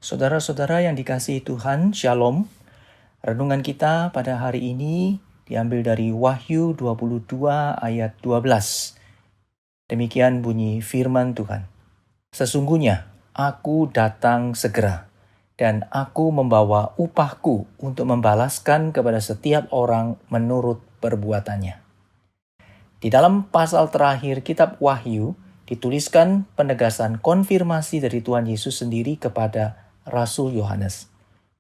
Saudara-saudara yang dikasihi Tuhan, Shalom. Renungan kita pada hari ini diambil dari Wahyu 22 ayat 12. Demikian bunyi firman Tuhan. Sesungguhnya aku datang segera, dan aku membawa upahku untuk membalaskan kepada setiap orang menurut perbuatannya. Di dalam pasal terakhir kitab Wahyu, dituliskan penegasan konfirmasi dari Tuhan Yesus sendiri kepada Rasul Yohanes.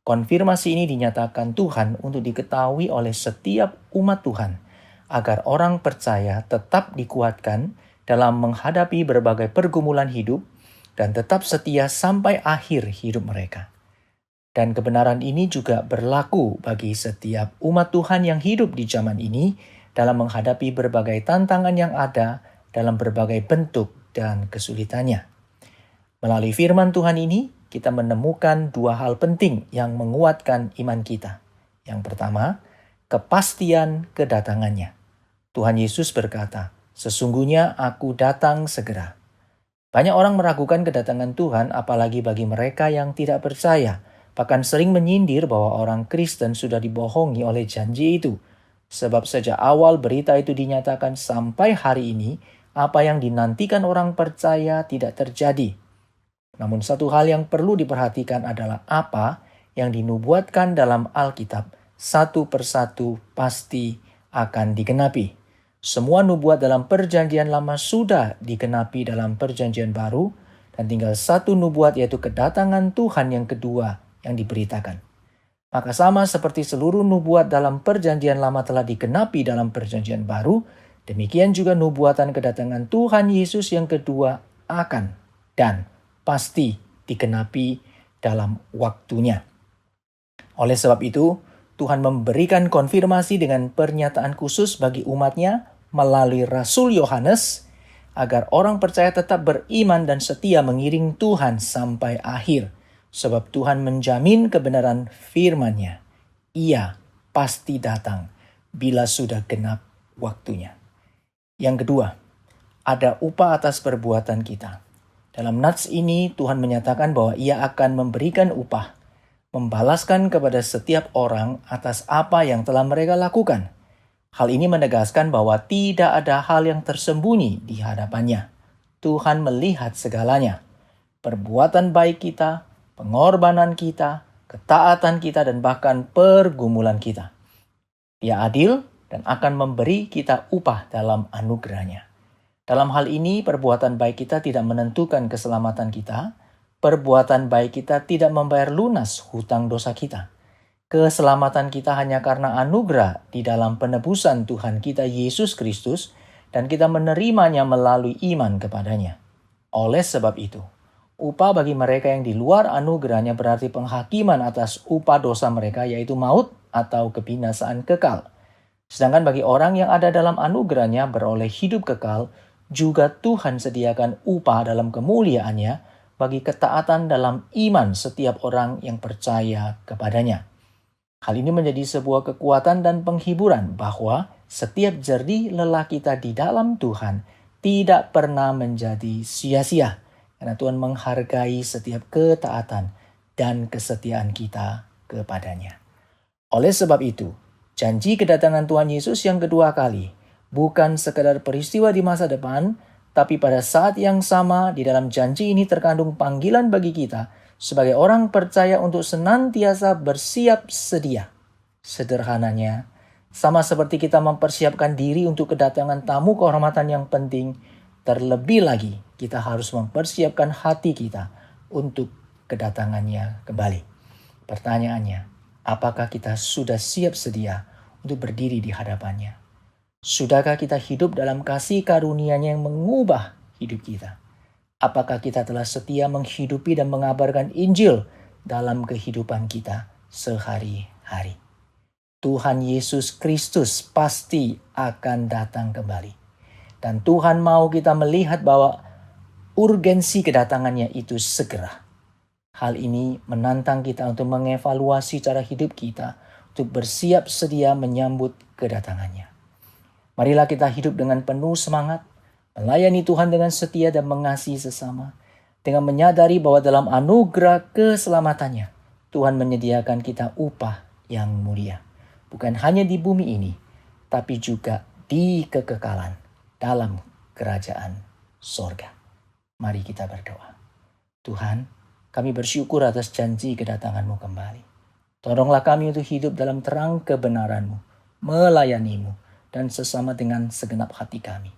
Konfirmasi ini dinyatakan Tuhan untuk diketahui oleh setiap umat Tuhan, agar orang percaya tetap dikuatkan dalam menghadapi berbagai pergumulan hidup dan tetap setia sampai akhir hidup mereka. Dan kebenaran ini juga berlaku bagi setiap umat Tuhan yang hidup di zaman ini dalam menghadapi berbagai tantangan yang ada dalam berbagai bentuk dan kesulitannya. Melalui firman Tuhan ini, kita menemukan dua hal penting yang menguatkan iman kita. Yang pertama, kepastian kedatangannya. Tuhan Yesus berkata, "Sesungguhnya aku datang segera." Banyak orang meragukan kedatangan Tuhan, apalagi bagi mereka yang tidak percaya, bahkan sering menyindir bahwa orang Kristen sudah dibohongi oleh janji itu. Sebab sejak awal berita itu dinyatakan sampai hari ini, apa yang dinantikan orang percaya tidak terjadi. Namun satu hal yang perlu diperhatikan adalah apa yang dinubuatkan dalam Alkitab satu persatu pasti akan digenapi. Semua nubuat dalam perjanjian lama sudah digenapi dalam perjanjian baru, dan tinggal satu nubuat yaitu kedatangan Tuhan yang kedua yang diberitakan. Maka sama seperti seluruh nubuat dalam perjanjian lama telah digenapi dalam perjanjian baru, demikian juga nubuatan kedatangan Tuhan Yesus yang kedua akan dan pasti digenapi dalam waktunya. Oleh sebab itu, Tuhan memberikan konfirmasi dengan pernyataan khusus bagi umatnya melalui Rasul Yohanes, agar orang percaya tetap beriman dan setia mengiring Tuhan sampai akhir. Sebab Tuhan menjamin kebenaran firman-Nya. Ia pasti datang bila sudah genap waktunya. Yang kedua, ada upah atas perbuatan kita. Dalam nats ini Tuhan menyatakan bahwa Ia akan memberikan upah, membalaskan kepada setiap orang atas apa yang telah mereka lakukan. Hal ini menegaskan bahwa tidak ada hal yang tersembunyi di hadapan-Nya. Tuhan melihat segalanya. Perbuatan baik kita, pengorbanan kita, ketaatan kita, dan bahkan pergumulan kita. Ia adil dan akan memberi kita upah dalam anugerah-Nya. Dalam hal ini, perbuatan baik kita tidak menentukan keselamatan kita. Perbuatan baik kita tidak membayar lunas hutang dosa kita. Keselamatan kita hanya karena anugerah di dalam penebusan Tuhan kita Yesus Kristus, dan kita menerimanya melalui iman kepadanya. Oleh sebab itu, upah bagi mereka yang di luar anugerahnya berarti penghakiman atas upah dosa mereka, yaitu maut atau kebinasaan kekal. Sedangkan bagi orang yang ada dalam anugerahnya beroleh hidup kekal, juga Tuhan sediakan upah dalam kemuliaannya bagi ketaatan dalam iman setiap orang yang percaya kepadanya. Hal ini menjadi sebuah kekuatan dan penghiburan bahwa setiap jerih lelah kita di dalam Tuhan tidak pernah menjadi sia-sia, karena Tuhan menghargai setiap ketaatan dan kesetiaan kita kepadanya. Oleh sebab itu, janji kedatangan Tuhan Yesus yang kedua kali bukan sekedar peristiwa di masa depan, tapi pada saat yang sama di dalam janji ini terkandung panggilan bagi kita sebagai orang percaya untuk senantiasa bersiap sedia. Sederhananya, sama seperti kita mempersiapkan diri untuk kedatangan tamu kehormatan yang penting, terlebih lagi kita harus mempersiapkan hati kita untuk kedatangannya kembali. Pertanyaannya, apakah kita sudah siap sedia untuk berdiri di hadapannya? Sudahkah kita hidup dalam kasih karunia-Nya yang mengubah hidup kita? Apakah kita telah setia menghidupi dan mengabarkan Injil dalam kehidupan kita sehari-hari? Tuhan Yesus Kristus pasti akan datang kembali. Dan Tuhan mau kita melihat bahwa urgensi kedatangannya itu segera. Hal ini menantang kita untuk mengevaluasi cara hidup kita, untuk bersiap sedia menyambut kedatangannya. Marilah kita hidup dengan penuh semangat, melayani Tuhan dengan setia dan mengasihi sesama. Dengan menyadari bahwa dalam anugerah keselamatannya, Tuhan menyediakan kita upah yang mulia. Bukan hanya di bumi ini, tapi juga di kekekalan dalam kerajaan sorga. Mari kita berdoa. Tuhan, kami bersyukur atas janji kedatangan-Mu kembali. Tolonglah kami untuk hidup dalam terang kebenaran-Mu, melayani-Mu, dan sesama dengan segenap hati kami.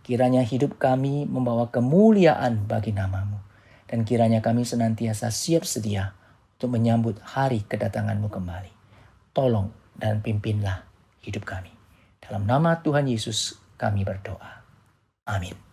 Kiranya hidup kami membawa kemuliaan bagi nama-Mu, dan kiranya kami senantiasa siap sedia untuk menyambut hari kedatangan-Mu kembali. Tolong dan pimpinlah hidup kami. Dalam nama Tuhan Yesus kami berdoa. Amin.